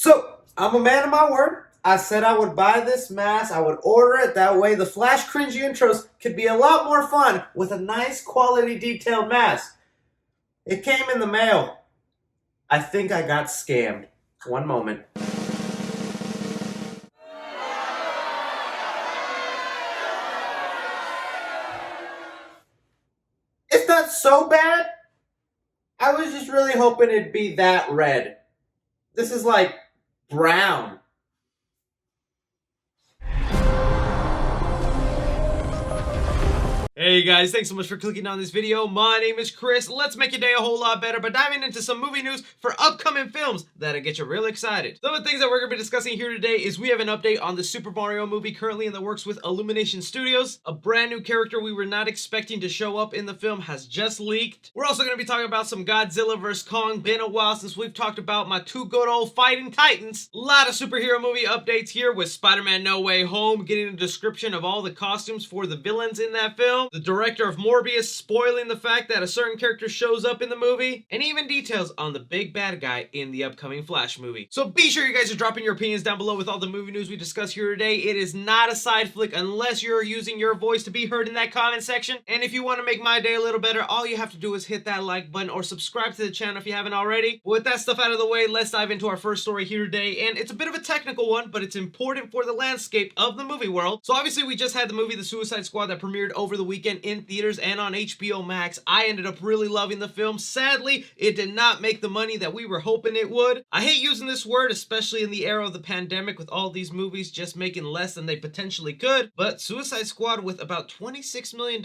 So, I'm a man of my word. I said I would buy this mask, I would order it, that way the flash cringy intros could be a lot more fun with a nice quality detailed mask. It came in the mail. I think I got scammed. One moment. It's not so bad. I was just really hoping it'd be that red. This is like brown. Hey guys, thanks so much for clicking on this video. My name is Chris. Let's make your day a whole lot better by diving into some movie news for upcoming films that'll get you real excited. Some of the things that we're going to be discussing here today is we have an update on the Super Mario movie currently in the works with Illumination Studios. A brand new character we were not expecting to show up in the film has just leaked. We're also going to be talking about some Godzilla vs. Kong. Been a while since we've talked about my two good old fighting titans. A lot of superhero movie updates here with SpiderMan No Way Home getting a description of all the costumes for the villains in that film. The director of Morbius spoiling the fact that a certain character shows up in the movie, and even details on the big bad guy in the upcoming Flash movie. So be sure you guys are dropping your opinions down below with all the movie news we discuss here today. It is not a side flick unless you're using your voice to be heard in that comment section. And if you want to make my day a little better, all you have to do is hit that like button or subscribe to the channel if you haven't already. With that stuff out of the way, let's dive into our first story here today. And it's a bit of a technical one, but it's important for the landscape of the movie world. So obviously we just had the movie The Suicide Squad that premiered over the weekend in theaters and on HBO Max. I ended up really loving the film. Sadly, it did not make the money that we were hoping it would. I hate using this word, especially in the era of the pandemic with all these movies just making less than they potentially could, but Suicide Squad with about $26 million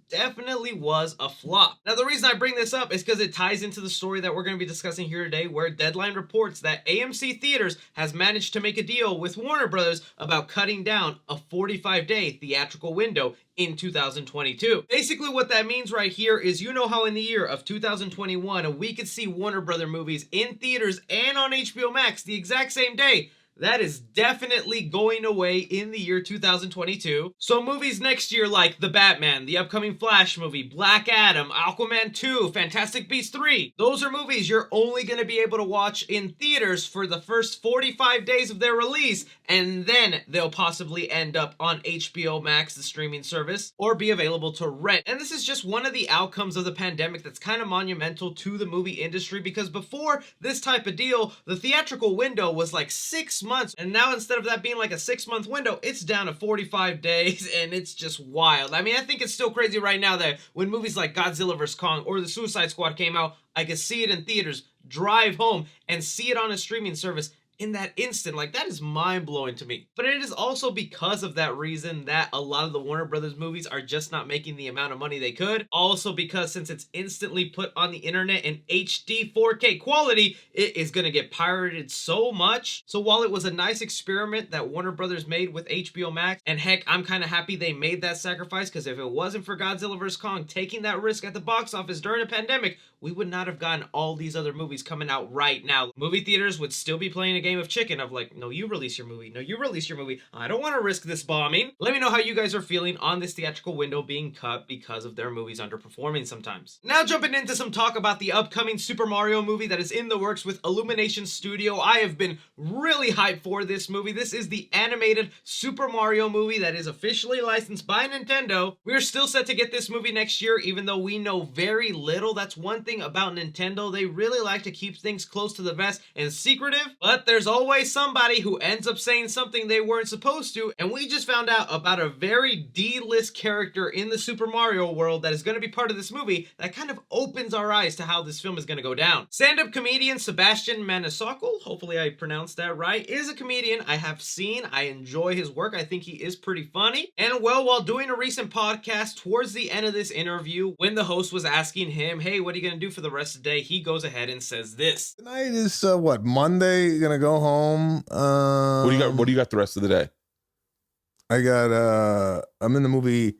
definitely was a flop. Now, the reason I bring this up is because it ties into the story that we're going to be discussing here today, where Deadline reports that AMC Theaters has managed to make a deal with Warner Brothers about cutting down a 45-day theatrical window in 2022. Basically what that means right here is, you know how in the year of 2021 we could see Warner Brother movies in theaters and on HBO Max the exact same day. That is definitely going away in the year 2022. So movies next year like The Batman, the upcoming Flash movie, Black Adam, Aquaman 2, Fantastic Beasts 3, those are movies you're only going to be able to watch in theaters for the first 45 days of their release, and then they'll possibly end up on HBO Max, the streaming service, or be available to rent. And this is just one of the outcomes of the pandemic that's kind of monumental to the movie industry, because before this type of deal, the theatrical window was like 6 months, and now instead of that being like a 6-month window, it's down to 45 days, and it's just wild. I mean, I think it's still crazy right now that when movies like Godzilla vs. Kong or The Suicide Squad came out, I could see it in theaters, drive home, and see it on a streaming service in that instant. Like, that is mind-blowing to me. But it is also because of that reason that a lot of the Warner Brothers movies are just not making the amount of money they could. Also because since it's instantly put on the internet in HD 4K quality, it is going to get pirated so much. So while it was a nice experiment that Warner Brothers made with HBO Max, and heck, I'm kind of happy they made that sacrifice, because if it wasn't for Godzilla vs. Kong taking that risk at the box office during a pandemic, we would not have gotten all these other movies coming out right now. Movie theaters would still be playing a game of chicken of like, no, you release your movie. No, you release your movie. I don't want to risk this bombing. Let me know how you guys are feeling on this theatrical window being cut because of their movies underperforming sometimes. Now jumping into some talk about the upcoming Super Mario movie that is in the works with Illumination Studio. I have been really hyped for this movie. This is the animated Super Mario movie that is officially licensed by Nintendo. We're still set to get this movie next year, even though we know very little. That's one thing about Nintendo. They really like to keep things close to the vest and secretive, but there's always somebody who ends up saying something they weren't supposed to, and we just found out about a very D-list character in the Super Mario world that is going to be part of this movie that kind of opens our eyes to how this film is going to go down. Stand-up comedian Sebastian Maniscalco, hopefully I pronounced that right, is a comedian I have seen. I enjoy his work. I think he is pretty funny. And well, while doing a recent podcast, towards the end of this interview, when the host was asking him, hey, what are you going to do for the rest of the day, he goes ahead and says this. Tonight is what, Monday? You're gonna go home. What do you got the rest of the day? I got I'm in the movie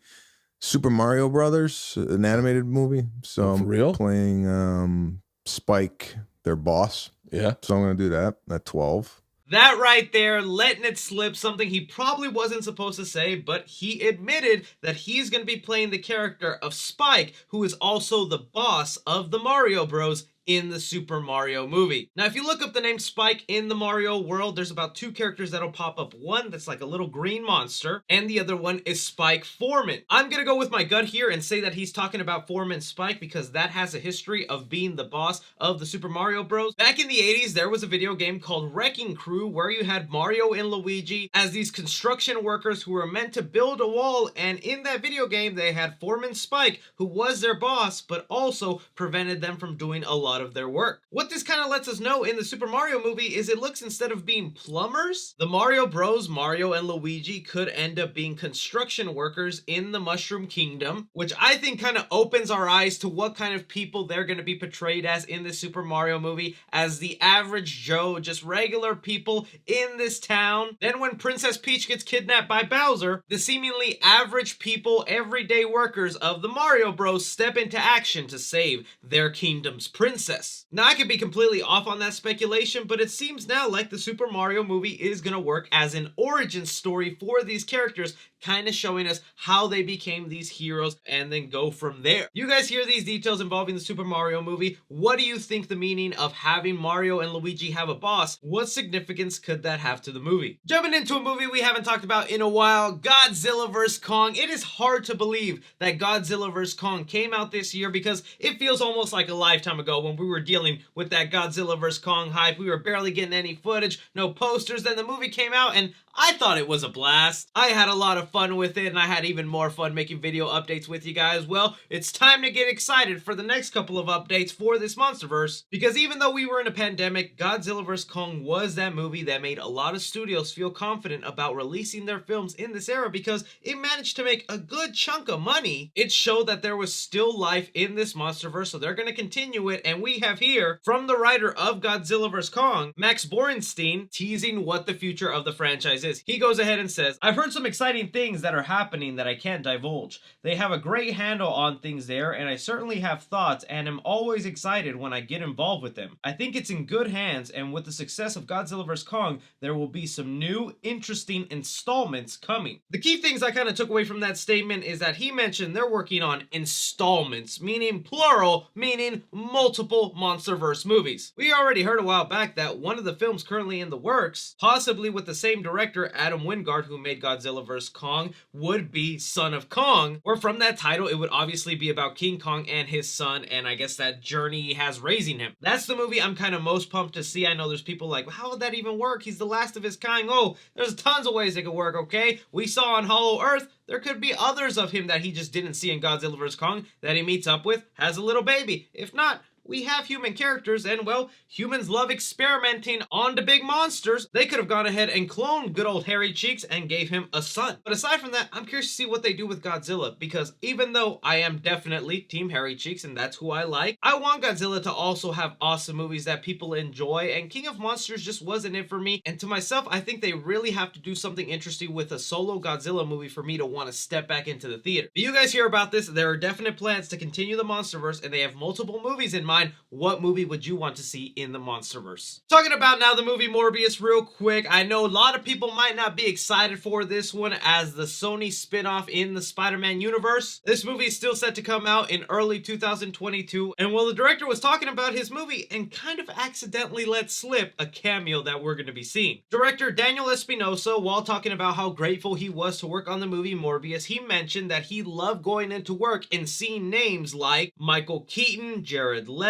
Super Mario Brothers, an animated movie. So I'm real? Playing Spike, their boss. Yeah. So I'm gonna do that at 12. That right there, letting it slip, something he probably wasn't supposed to say, but he admitted that he's going to be playing the character of Spike, who is also the boss of the Mario Bros. in the Super Mario movie. Now, if you look up the name Spike in the Mario world, there's about two characters that'll pop up. One that's like a little green monster, and the other one is Spike Foreman. I'm gonna go with my gut here and say that he's talking about Foreman Spike because that has a history of being the boss of the Super Mario Bros. Back in the 80s, there was a video game called Wrecking Crew where you had Mario and Luigi as these construction workers who were meant to build a wall, and in that video game, they had Foreman Spike, who was their boss, but also prevented them from doing a lot of their work. What this kind of lets us know in the Super Mario movie is it looks, instead of being plumbers, the Mario Bros, Mario and Luigi could end up being construction workers in the Mushroom Kingdom, which I think kind of opens our eyes to what kind of people they're going to be portrayed as in the Super Mario movie, as the average Joe, just regular people in this town. Then when Princess Peach gets kidnapped by Bowser, the seemingly average people, everyday workers of the Mario Bros step into action to save their kingdom's princess. Now, I could be completely off on that speculation, but it seems now like the Super Mario movie is going to work as an origin story for these characters, kind of showing us how they became these heroes and then go from there. You guys hear these details involving the Super Mario movie. What do you think the meaning of having Mario and Luigi have a boss? What significance could that have to the movie? Jumping into a movie we haven't talked about in a while, Godzilla vs. Kong. It is hard to believe that Godzilla vs. Kong came out this year because it feels almost like a lifetime ago when we were dealing with that Godzilla vs. Kong hype. We were barely getting any footage, no posters. Then the movie came out and I thought it was a blast. I had a lot of fun with it, and I had even more fun making video updates with you guys. Well, it's time to get excited for the next couple of updates for this MonsterVerse, because even though we were in a pandemic, Godzilla vs. Kong was that movie that made a lot of studios feel confident about releasing their films in this era because it managed to make a good chunk of money. It showed that there was still life in this MonsterVerse, so they're going to continue it, and we have here, from the writer of Godzilla vs. Kong, Max Borenstein, teasing what the future of the franchise is. He goes ahead and says, "I've heard some exciting things that are happening that I can't divulge. They have a great handle on things there, and I certainly have thoughts and am always excited when I get involved with them. I think it's in good hands, and with the success of Godzilla vs. Kong, there will be some new, interesting installments coming." The key things I kind of took away from that statement is that he mentioned they're working on installments, meaning plural, meaning multiple MonsterVerse movies. We already heard a while back that one of the films currently in the works, possibly with the same director, Adam Wingard, who made Godzilla vs. Kong, would be Son of Kong, where from that title, it would obviously be about King Kong and his son, and I guess that journey he has raising him. That's the movie I'm kind of most pumped to see. I know there's people like, how would that even work? He's the last of his kind. Oh, there's tons of ways it could work, okay? We saw on Hollow Earth, there could be others of him that he just didn't see in Godzilla vs. Kong that he meets up with, has a little baby. If not, we have human characters, and well, humans love experimenting on the big monsters. They could have gone ahead and cloned good old Hairy Cheeks and gave him a son. But aside from that, I'm curious to see what they do with Godzilla, because even though I am definitely Team Hairy Cheeks, and that's who I like, I want Godzilla to also have awesome movies that people enjoy, and King of Monsters just wasn't it for me. And to myself, I think they really have to do something interesting with a solo Godzilla movie for me to want to step back into the theater. But you guys hear about this, there are definite plans to continue the MonsterVerse, and they have multiple movies in mind. What movie would you want to see in the MonsterVerse? Talking about now the movie Morbius real quick. I know a lot of people might not be excited for this one as the Sony spin-off in the SpiderMan universe. This movie is still set to come out in early 2022. And while the director was talking about his movie and kind of accidentally let slip a cameo that we're going to be seeing. Director Daniel Espinosa, while talking about how grateful he was to work on the movie Morbius, he mentioned that he loved going into work and seeing names like Michael Keaton, Jared Leto,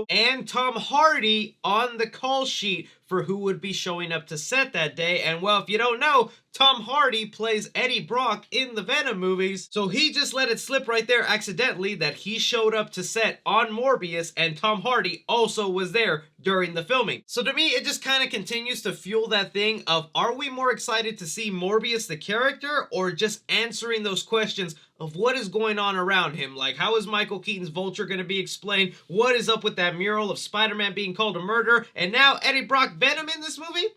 and Tom Hardy on the call sheet for who would be showing up to set that day. And well, if you don't know, Tom Hardy plays Eddie Brock in the Venom movies, so he just let it slip right there accidentally that he showed up to set on Morbius and Tom Hardy also was there during the filming. So to me, it just kind of continues to fuel that thing of, are we more excited to see Morbius the character or just answering those questions of what is going on around him? Like, how is Michael Keaton's Vulture going to be explained? What is up with that mural of Spider-Man being called a murderer? And now Eddie Brock Venom in this movie?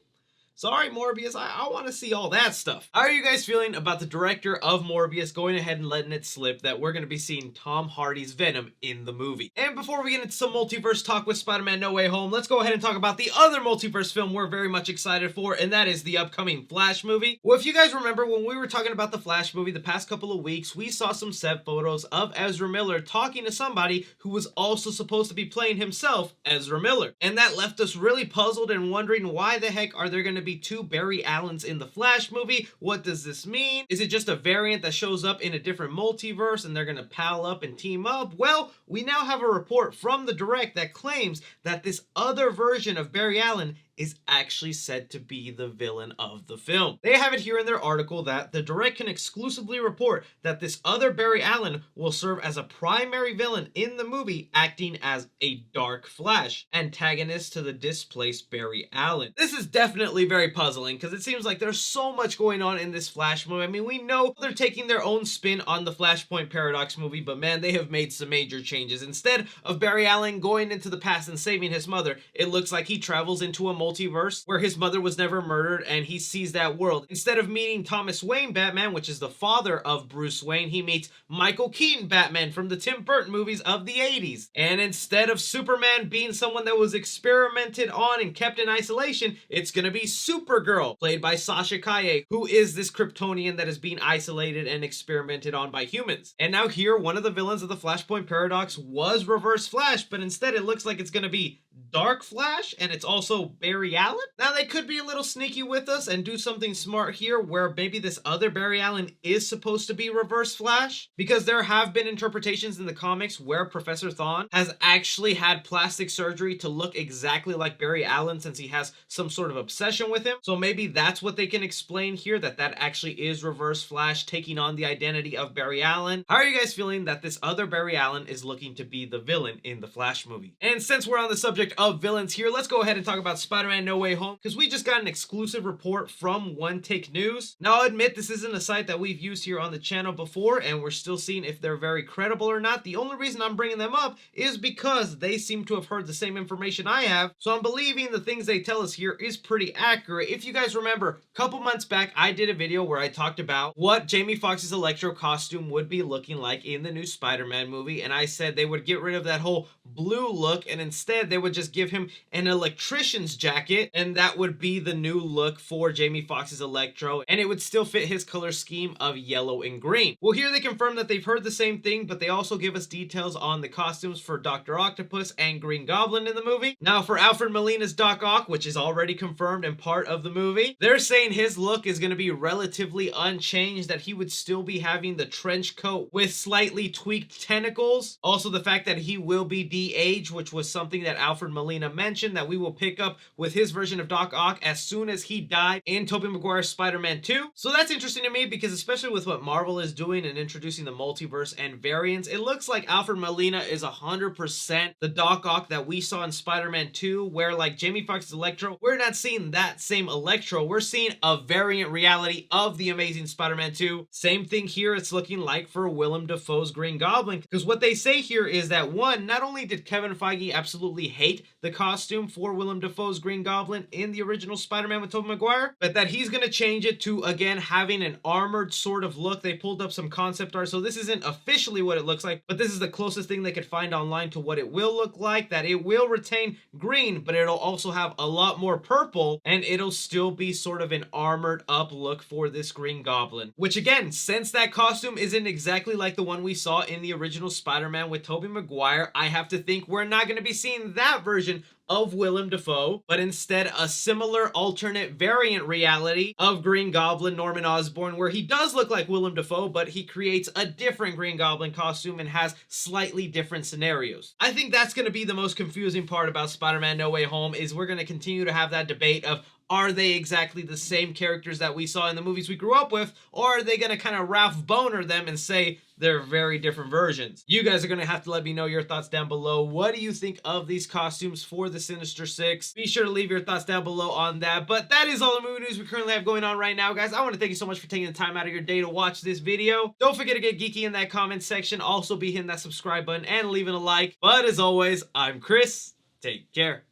Sorry, Morbius, I want to see all that stuff. How are you guys feeling about the director of Morbius going ahead and letting it slip that we're going to be seeing Tom Hardy's Venom in the movie? And before we get into some multiverse talk with Spider-Man No Way Home, let's go ahead and talk about the other multiverse film we're very much excited for, and that is the upcoming Flash movie. Well, if you guys remember when we were talking about the Flash movie the past couple of weeks, we saw some set photos of Ezra Miller talking to somebody who was also supposed to be playing himself, Ezra Miller. And that left us really puzzled and wondering, why the heck are there going to be two Barry Allens in the Flash movie? What does this mean? Is it just a variant that shows up in a different multiverse and they're going to pal up and team up? Well, we now have a report from the direct that claims that this other version of Barry Allen is actually said to be the villain of the film. They have it here in their article that the direct can exclusively report that this other Barry Allen will serve as a primary villain in the movie, acting as a Dark Flash, antagonist to the displaced Barry Allen. This is definitely very puzzling because it seems like there's so much going on in this Flash movie. I mean, we know they're taking their own spin on the Flashpoint Paradox movie, but man, they have made some major changes. Instead of Barry Allen going into the past and saving his mother, it looks like he travels into a multiverse where his mother was never murdered and he sees that world. Instead of meeting Thomas Wayne Batman, which is the father of Bruce Wayne, he meets Michael Keaton Batman from the Tim Burton movies of the 80s. And instead of Superman being someone that was experimented on and kept in isolation, it's gonna be Supergirl, played by Sasha Calle, who is this Kryptonian that is being isolated and experimented on by humans. And now here, one of the villains of the Flashpoint Paradox was Reverse Flash, but instead it looks like it's gonna be Dark Flash, and it's also Barry Allen? Now, they could be a little sneaky with us and do something smart here where maybe this other Barry Allen is supposed to be Reverse Flash, because there have been interpretations in the comics where Professor Thawne has actually had plastic surgery to look exactly like Barry Allen since he has some sort of obsession with him. So maybe that's what they can explain here, that actually is Reverse Flash taking on the identity of Barry Allen. How are you guys feeling that this other Barry Allen is looking to be the villain in the Flash movie? And since we're on the subject of villains here, let's go ahead and talk about Spider-Man No Way Home, because we just got an exclusive report from One Take News. Now, I'll admit this isn't a site that we've used here on the channel before, and we're still seeing if they're very credible or not. The only reason I'm bringing them up is because they seem to have heard the same information I have, so I'm believing the things they tell us here is pretty accurate. If you guys remember, a couple months back, I did a video where I talked about what Jamie Foxx's Electro costume would be looking like in the new Spider-Man movie, and I said they would get rid of that whole blue look, and instead they would just give him an electrician's jacket, and that would be the new look for Jamie Foxx's Electro, and it would still fit his color scheme of yellow and green. Well, here they confirm that they've heard the same thing, but they also give us details on the costumes for Dr. Octopus and Green Goblin in the movie. Now, for Alfred Molina's Doc Ock, which is already confirmed and part of the movie, they're saying his look is going to be relatively unchanged, that he would still be having the trench coat with slightly tweaked tentacles. Also, the fact that he will be de-aged, which was something that Alfred Molina mentioned that we will pick up with his version of Doc Ock as soon as he died in Tobey Maguire's Spider-Man 2. So that's interesting to me, because especially with what Marvel is doing and introducing the multiverse and variants, it looks like Alfred Molina is 100% the Doc Ock that we saw in Spider-Man 2, where like Jamie Foxx's Electro, we're not seeing that same Electro, we're seeing a variant reality of the Amazing Spider-Man 2. Same thing here, it's looking like for Willem Dafoe's Green Goblin, because what they say here is that, one, not only did Kevin Feige absolutely hate the costume for Willem Dafoe's Green Goblin in the original Spider-Man with Tobey Maguire, but that he's going to change it to, again, having an armored sort of look. They pulled up some concept art, so this isn't officially what it looks like, but this is the closest thing they could find online to what it will look like, that it will retain green, but it'll also have a lot more purple, and it'll still be sort of an armored up look for this Green Goblin. Which again, since that costume isn't exactly like the one we saw in the original Spider-Man with Tobey Maguire, I have to think we're not going to be seeing that version of Willem Dafoe, but instead a similar alternate variant reality of Green Goblin Norman Osborn, where he does look like Willem Dafoe, but he creates a different Green Goblin costume and has slightly different scenarios. I think that's going to be the most confusing part about Spider-Man No Way Home, is we're going to continue to have that debate of, are they exactly the same characters that we saw in the movies we grew up with, or are they going to kind of Ralph Boner them and say they're very different versions? You guys are going to have to let me know your thoughts down below. What do you think of these costumes for the Sinister Six? Be sure to leave your thoughts down below on that. But that is all the movie news we currently have going on right now, guys. I want to thank you so much for taking the time out of your day to watch this video. Don't forget to get geeky in that comment section. Also be hitting that subscribe button and leaving a like. But as always, I'm Chris. Take care.